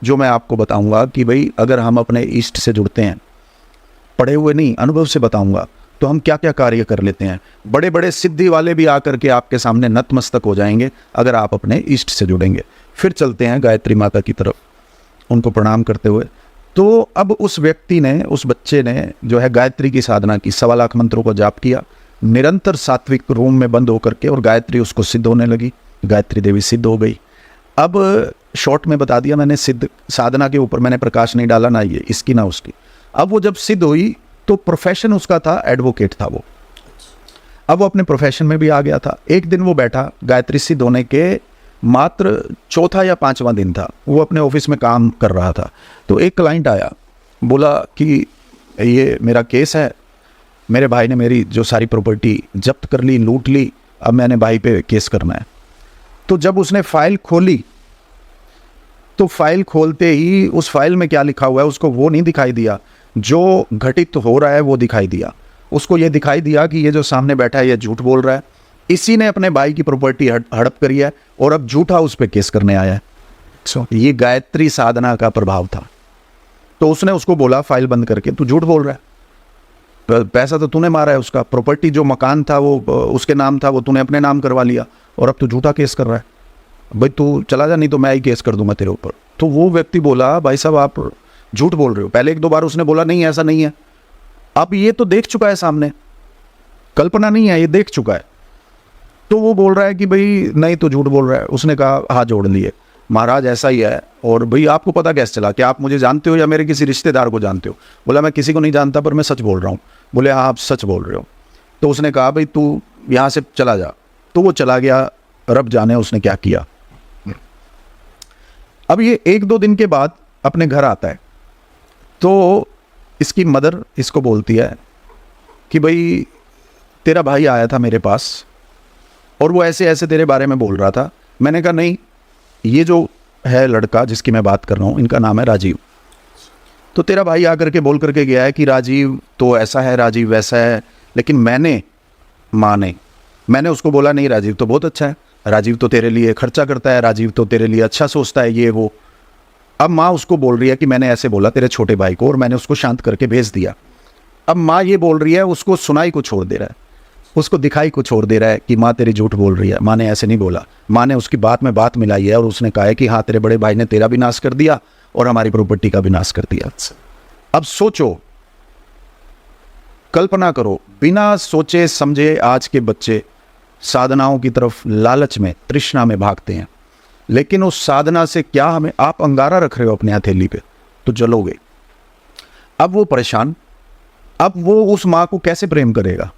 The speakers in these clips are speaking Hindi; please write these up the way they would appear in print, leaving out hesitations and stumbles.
जो मैं आपको बताऊंगा कि भाई अगर हम अपने इष्ट से जुड़ते हैं, पढ़े हुए नहीं, अनुभव से बताऊंगा, तो हम क्या क्या कार्य कर लेते हैं। बड़े बड़े सिद्धि वाले भी आकर के आपके सामने नतमस्तक हो जाएंगे अगर आप अपने इष्ट से जुड़ेंगे। फिर चलते हैं गायत्री माता की तरफ, उनको प्रणाम करते हुए। तो अब उस व्यक्ति ने, उस बच्चे ने जो है गायत्री की साधना की, 1.25 लाख मंत्रों को जाप किया निरंतर सात्विक रूम में बंद होकर के, और गायत्री उसको सिद्ध होने लगी, गायत्री देवी सिद्ध हो गई। अब शॉर्ट में बता दिया मैंने, सिद्ध साधना के ऊपर मैंने प्रकाश नहीं डाला, ना ये इसकी ना उसकी। अब वो जब सिद्ध हुई तो प्रोफेशन उसका था एडवोकेट था वो। अब वो अपने प्रोफेशन में भी आ गया था। एक दिन वो बैठा, गायत्री सिद्ध होने के मात्र 4था या 5वां दिन था, वो अपने ऑफिस में काम कर रहा था। तो एक क्लाइंट आया, बोला कि ये मेरा केस है, मेरे भाई ने मेरी जो सारी प्रॉपर्टी जब्त कर ली, लूट ली, अब मैंने भाई पे केस करना है। तो जब उसने फाइल खोली तो फाइल खोलते ही उस फाइल में क्या लिखा हुआ है उसको वो नहीं दिखाई दिया, जो घटित हो रहा है वो दिखाई दिया। उसको ये दिखाई दिया कि ये जो सामने बैठा है ये झूठ बोल रहा है, इसी ने अपने भाई की प्रॉपर्टी हड़प करी है और अब झूठा उस पर केस करने आया है। ये गायत्री साधना का प्रभाव था। तो उसने उसको बोला फाइल बंद करके, तू झूठ बोल रहा है, पैसा तो तूने मारा है, उसका प्रॉपर्टी जो मकान था वो उसके नाम था, वो तूने अपने नाम करवा लिया और अब तू झूठा केस कर रहा है। भाई तू चला जा, नहीं तो मैं ही केस कर दूंगा तेरे ऊपर। तो वो व्यक्ति बोला, भाई साहब आप झूठ बोल रहे हो। पहले 1-2 बार उसने बोला नहीं ऐसा नहीं है, अब ये तो देख चुका है सामने, कल्पना नहीं है, ये देख चुका है। तो वो बोल रहा है कि भाई नहीं तो झूठ बोल रहा है। उसने कहा हाथ जोड़ लिए, महाराज ऐसा ही है, और भाई आपको पता कैसे चला, कि आप मुझे जानते हो या मेरे किसी रिश्तेदार को जानते हो? बोला मैं किसी को नहीं जानता पर मैं सच बोल रहा हूँ। बोले हाँ आप सच बोल रहे हो। तो उसने कहा भाई तू यहाँ से चला जा। तो वो चला गया, रब जाने उसने क्या किया। अब ये 1-2 दिन के बाद अपने घर आता है, तो इसकी मदर इसको बोलती है कि भाई तेरा भाई आया था मेरे पास और वो ऐसे ऐसे तेरे बारे में बोल रहा था। मैंने कहा नहीं, ये जो है लड़का जिसकी मैं बात कर रहा हूँ, इनका नाम है राजीव। तो तेरा भाई आकर के बोल करके गया है कि राजीव तो ऐसा है, राजीव वैसा है। लेकिन मैंने उसको बोला नहीं, राजीव तो बहुत अच्छा है, राजीव तो तेरे लिए खर्चा करता है, राजीव तो तेरे लिए अच्छा सोचता है, ये वो। अब माँ उसको बोल रही है कि मैंने ऐसे बोला तेरे छोटे भाई को और मैंने उसको शांत करके भेज दिया। अब माँ ये बोल रही है, उसको सुनाई को छोड़ दे रहा है, उसको दिखाई को छोड़ दे रहा है कि माँ तेरी झूठ बोल रही है, माँ ने ऐसे नहीं बोला। माँ ने उसकी बात में बात मिलाई है और उसने कहा है कि हाँ तेरे बड़े भाई ने तेरा भी नाश कर दिया और हमारी प्रॉपर्टी का भी नाश कर दिया। अब सोचो, कल्पना करो, बिना सोचे समझे आज के बच्चे साधनाओं की तरफ लालच में, तृष्णा में भागते हैं। लेकिन उस साधना से क्या हमें, आप अंगारा रख रहे हो अपने हथेली पे तो जलोगे। अब वो परेशान, अब वो उस माँ को कैसे प्रेम करेगा?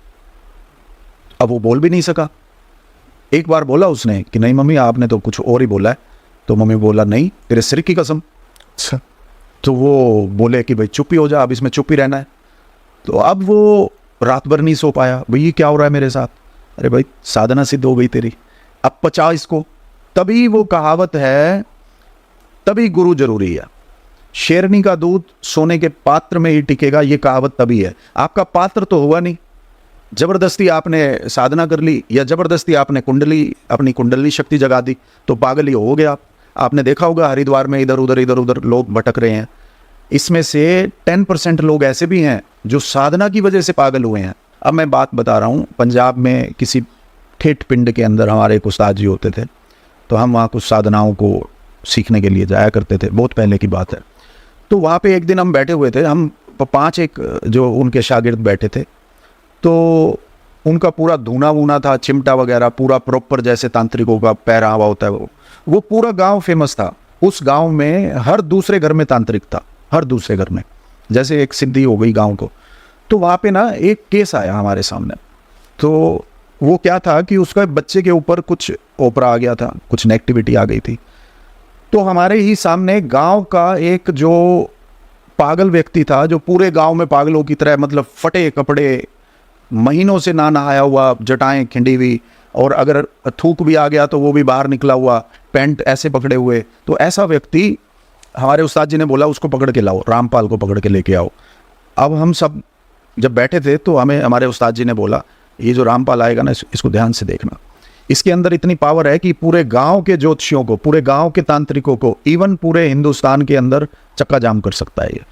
अब वो बोल भी नहीं सका। एक बार बोला उसने कि नहीं मम्मी आपने तो कुछ और ही बोला है। तो मम्मी बोला नहीं तेरे सिर की कसम। अच्छा। तो वो बोले कि भाई चुप ही हो जा, अब इसमें चुप ही रहना है। तो अब वो रात भर नहीं सो पाया, भाई ये क्या हो रहा है मेरे साथ। अरे भाई साधना सिद्ध हो गई तेरी, अब पचा इसको। तभी वो कहावत है, तभी गुरु जरूरी है। शेरनी का दूध सोने के पात्र में ही टिकेगा, ये कहावत तभी है। आपका पात्र तो हुआ नहीं, जबरदस्ती आपने साधना कर ली या जबरदस्ती आपने अपनी कुंडली शक्ति जगा दी तो पागल ही हो गया आप। आपने देखा होगा हरिद्वार में इधर उधर लोग भटक रहे हैं। इसमें से 10% लोग ऐसे भी हैं जो साधना की वजह से पागल हुए हैं। अब मैं बात बता रहा हूँ, पंजाब में किसी ठेठ पिंड के अंदर हमारे एक उस्ताद जी होते थे, तो हम वहाँ कुछ साधनाओं को सीखने के लिए जाया करते थे, बहुत पहले की बात है। तो वहाँ पे एक दिन हम बैठे हुए थे, हम 5 जो उनके शागिर्द बैठे थे, तो उनका पूरा धूना वूना था, चिमटा वगैरह पूरा प्रॉपर जैसे तांत्रिकों का पहरावा होता है वो पूरा गांव फेमस था। उस गांव में हर दूसरे घर में तांत्रिक था, हर दूसरे घर में, जैसे एक सिद्धि हो गई गांव को। तो वहाँ पे ना एक केस आया हमारे सामने। तो वो क्या था कि उसका बच्चे के ऊपर कुछ ओपरा आ गया था, कुछ नेगेटिविटी आ गई थी। तो हमारे ही सामने गांव का एक जो पागल व्यक्ति था, जो पूरे गांव में पागलों की तरह, मतलब फटे कपड़े, महीनों से ना नहाया हुआ, जटाएं खिंडी हुई, और अगर थूक भी आ गया तो वो भी बाहर निकला हुआ, पैंट ऐसे पकड़े हुए। तो ऐसा व्यक्ति हमारे उस्ताद जी ने बोला उसको पकड़ के लाओ, रामपाल को पकड़ के लेके आओ। अब हम सब जब बैठे थे तो हमें हमारे उस्ताद जी ने बोला ये जो रामपाल आएगा ना, इसको ध्यान से देखना, इसके अंदर इतनी पावर है कि पूरे गांव के ज्योतिषियों को, पूरे गांव के तांत्रिकों को, इवन पूरे हिंदुस्तान के अंदर चक्का जाम कर सकता है ये।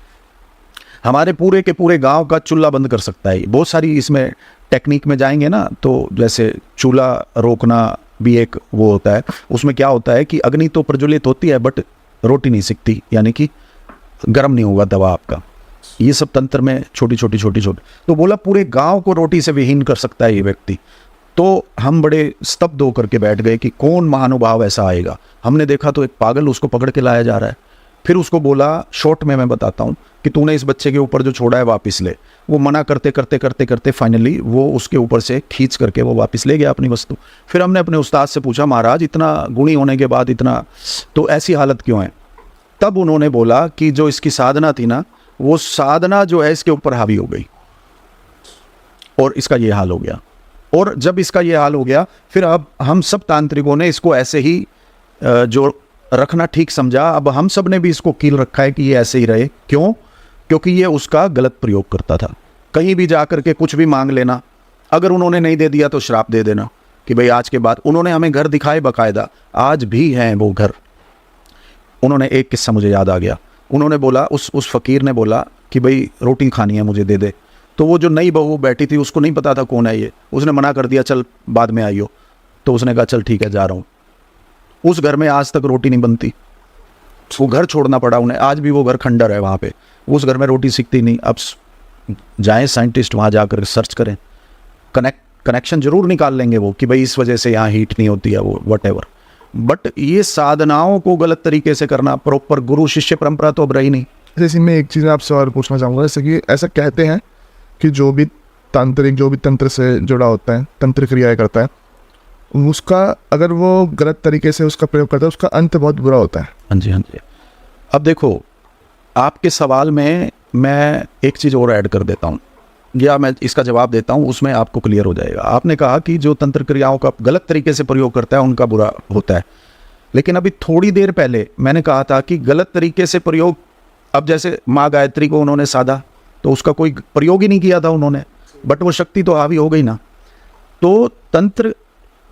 हमारे पूरे के पूरे गांव का चूल्हा बंद कर सकता है। बहुत सारी इसमें टेक्निक में जाएंगे ना, तो जैसे चूल्हा रोकना भी एक वो होता है। उसमें क्या होता है कि अग्नि तो प्रज्वलित होती है बट रोटी नहीं सिकती, यानी कि गर्म नहीं होगा तवा आपका। ये सब तंत्र में छोटी छोटी तो बोला पूरे गांव को रोटी से विहीन कर सकता है ये व्यक्ति। तो हम बड़े स्तब्ध होकर के बैठ गए कि कौन महानुभाव ऐसा आएगा। हमने देखा तो एक पागल, उसको पकड़ के लाया जा रहा है। फिर उसको बोला, शॉर्ट में मैं बताता हूँ, कि तूने इस बच्चे के ऊपर जो छोड़ा है वापस ले। वो मना करते करते करते करते फाइनली वो उसके ऊपर से खींच करके वो वापस ले गया अपनी वस्तु। फिर हमने अपने उस्ताद से पूछा, महाराज इतना गुणी होने के बाद इतना तो ऐसी हालत क्यों है? तब उन्होंने बोला कि जो इसकी साधना थी ना, वो साधना जो है इसके ऊपर हावी हो गई और इसका ये हाल हो गया। और जब इसका ये हाल हो गया, फिर अब हम सब तांत्रिकों ने इसको ऐसे ही जो रखना ठीक समझा। अब हम सब ने भी इसको कील रखा है कि ये ऐसे ही रहे। क्यों? क्योंकि ये उसका गलत प्रयोग करता था। कहीं भी जा करके कुछ भी मांग लेना, अगर उन्होंने नहीं दे दिया तो श्राप दे देना कि भाई आज के बाद। उन्होंने हमें घर दिखाए बाकायदा, आज भी हैं वो घर। उन्होंने एक किस्सा मुझे याद आ गया। उन्होंने बोला, उस फकीर ने बोला कि भाई रोटी खानी है, मुझे दे दे। तो वो जो नई बहू बैठी थी, उसको नहीं पता था कौन है ये। उसने मना कर दिया, चल बाद में आइयो। तो उसने कहा चल ठीक है, जा रहा हूँ। उस घर में आज तक रोटी नहीं बनती। वो घर छोड़ना पड़ा उन्हें। आज भी वो घर खंडर है वहाँ पे। उस घर में रोटी सीखती नहीं। अब जाएं साइंटिस्ट वहाँ जाकर सर्च करें, कनेक्शन जरूर निकाल लेंगे वो कि भाई इस वजह से यहाँ हीट नहीं होती है, वो वट। बट ये साधनाओं को गलत तरीके से करना, प्रॉपर गुरु शिष्य परंपरा तो अब रही नहीं। जैसे मैं एक चीज़ आपसे और पूछना चाहूँगा, जैसे कि ऐसा कहते हैं कि जो भी तांत्रिक, जो भी तंत्र से जुड़ा होता है, तंत्र क्रियाएं करता है, उसका अगर वो गलत तरीके से उसका प्रयोग करता है, उसका अंत बहुत बुरा होता है। हाँ जी, हाँ जी। अब देखो, आपके सवाल में मैं एक चीज़ और ऐड कर देता हूँ, या मैं इसका जवाब देता हूँ, उसमें आपको क्लियर हो जाएगा। आपने कहा कि जो तंत्र क्रियाओं का गलत तरीके से प्रयोग करता है उनका बुरा होता है, लेकिन अभी थोड़ी देर पहले मैंने कहा था कि गलत तरीके से प्रयोग, अब जैसे माँ गायत्री को उन्होंने साधा तो उसका कोई प्रयोग ही नहीं किया था उन्होंने, बट वो शक्ति तो हावी हो गई ना। तो तंत्र,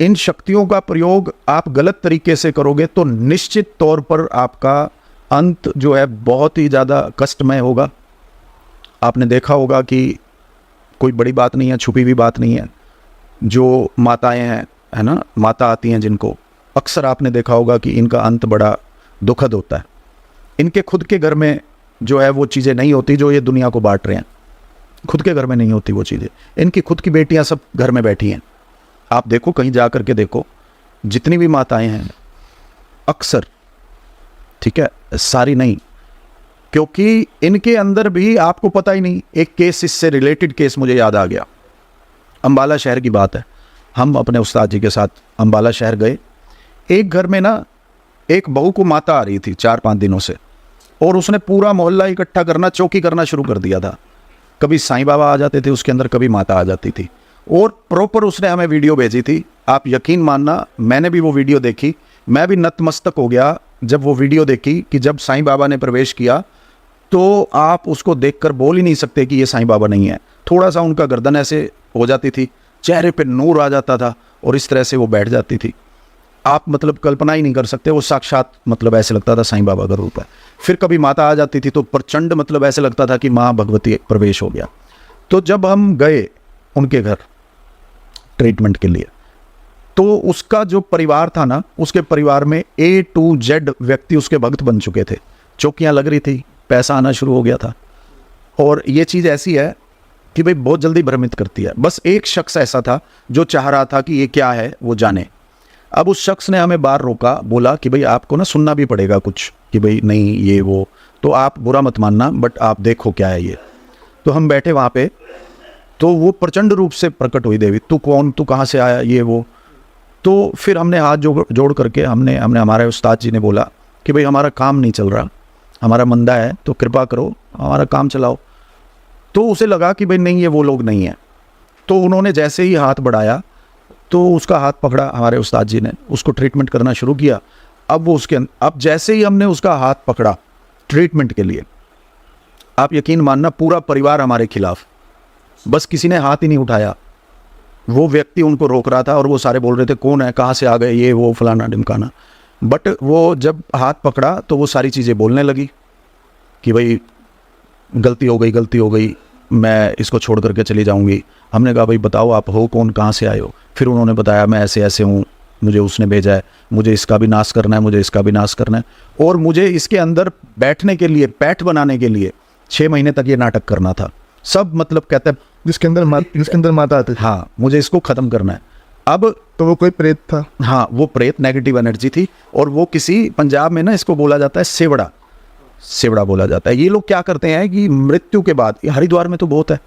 इन शक्तियों का प्रयोग आप गलत तरीके से करोगे तो निश्चित तौर पर आपका अंत जो है बहुत ही ज़्यादा कष्टमय होगा। आपने देखा होगा कि कोई बड़ी बात नहीं है, छुपी हुई बात नहीं है। जो माताएं हैं, है ना, माता आती हैं जिनको, अक्सर आपने देखा होगा कि इनका अंत बड़ा दुखद होता है। इनके खुद के घर में जो है वो चीज़ें नहीं होती जो ये दुनिया को बांट रहे हैं। खुद के घर में नहीं होती वो चीज़ें। इनकी खुद की बेटियां सब घर में बैठी हैं। आप देखो, कहीं जा कर के देखो, जितनी भी माताएं हैं अक्सर, ठीक है, सारी नहीं, क्योंकि इनके अंदर भी आपको पता ही नहीं। एक केस, इससे रिलेटेड केस मुझे याद आ गया। अंबाला शहर की बात है। हम अपने उस्ताद जी के साथ अंबाला शहर गए। एक घर में ना एक बहू को माता आ रही थी 4-5 दिनों से, और उसने पूरा मोहल्ला इकट्ठा करना, चौकी करना शुरू कर दिया था। कभी साईं बाबा आ जाते थे उसके अंदर, कभी माता आ जाती थी, और प्रॉपर उसने हमें वीडियो भेजी थी। आप यकीन मानना, मैंने भी वो वीडियो देखी। मैं भी नतमस्तक हो गया जब वो वीडियो देखी कि जब साईं बाबा ने प्रवेश किया तो आप उसको देखकर बोल ही नहीं सकते कि ये साईं बाबा नहीं है। थोड़ा सा उनका गर्दन ऐसे हो जाती थी, चेहरे पे नूर आ जाता था, और इस तरह से वो बैठ जाती थी। आप मतलब कल्पना ही नहीं कर सकते, वो साक्षात मतलब ऐसे लगता था साईं बाबा का रूप है। फिर कभी माता आ जाती थी तो प्रचंड मतलब ऐसे लगता था कि माँ भगवती प्रवेश हो गया। तो जब हम गए उनके घर ट्रीटमेंट के लिए, तो उसका जो परिवार था ना, उसके परिवार में A to Z व्यक्ति उसके भक्त बन चुके थे। चौकियाँ लग रही थी, पैसा आना शुरू हो गया था। और ये चीज़ ऐसी है कि भाई बहुत जल्दी भ्रमित करती है। बस एक शख्स ऐसा था जो चाह रहा था कि ये क्या है वो जाने। अब उस शख्स ने हमें बाहर रोका, बोला कि भाई आपको ना सुनना भी पड़ेगा कुछ, कि भाई नहीं ये वो, तो आप बुरा मत मानना, बट आप देखो क्या है ये। तो हम बैठे वहाँ पे, तो वो प्रचंड रूप से प्रकट हुई देवी, तू कौन, तू कहाँ से आया, ये वो। तो फिर हमने हाथ जोड़ करके हमने हमारे उस्ताद जी ने बोला कि भाई हमारा काम नहीं चल रहा, हमारा मंदा है, तो कृपा करो हमारा काम चलाओ। तो उसे लगा कि भाई नहीं, ये वो लोग नहीं हैं। तो उन्होंने जैसे ही हाथ बढ़ाया तो उसका हाथ पकड़ा हमारे उस्ताद जी ने, उसको ट्रीटमेंट करना शुरू किया। अब वो अब जैसे ही हमने उसका हाथ पकड़ा ट्रीटमेंट के लिए, आप यकीन मानना पूरा परिवार हमारे खिलाफ, बस किसी ने हाथ ही नहीं उठाया। वो व्यक्ति उनको रोक रहा था और वो सारे बोल रहे थे कौन है, कहाँ से आ गए, ये वो फलाना ढिमकाना। बट वो जब हाथ पकड़ा तो वो सारी चीज़ें बोलने लगी कि भाई गलती हो गई, मैं इसको छोड़ करके चली जाऊंगी। हमने कहा भाई बताओ आप हो कौन, कहाँ से आए हो। फिर उन्होंने बताया मैं ऐसे ऐसे हूँ, मुझे उसने भेजा है, मुझे इसका भी नाश करना है, मुझे इसका भी नाश करना है, और मुझे इसके अंदर बैठने के लिए, पैठ बनाने के लिए 6 महीने तक ये नाटक करना था। सब मतलब कहते हैं जिसके अंदर माता आती थी। हाँ मुझे इसको ख़त्म करना है। अब तो वो कोई प्रेत था। हाँ वो प्रेत, नेगेटिव एनर्जी थी। और वो किसी पंजाब में ना इसको बोला जाता है सेवड़ा बोला जाता है। ये लोग क्या करते हैं कि मृत्यु के बाद, ये हरिद्वार में तो बहुत है,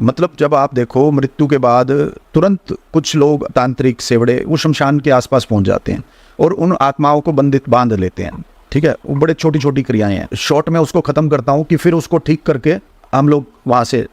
मतलब जब आप देखो मृत्यु के बाद तुरंत कुछ लोग तांत्रिक सेवड़े वो शमशान के आसपास पहुंच जाते हैं और उन आत्माओं को बांध लेते हैं। ठीक है, वो बड़े छोटी छोटी क्रियाएं हैं। शॉर्ट में उसको ख़त्म करता हूँ कि फिर उसको ठीक करके हम लोग वहाँ से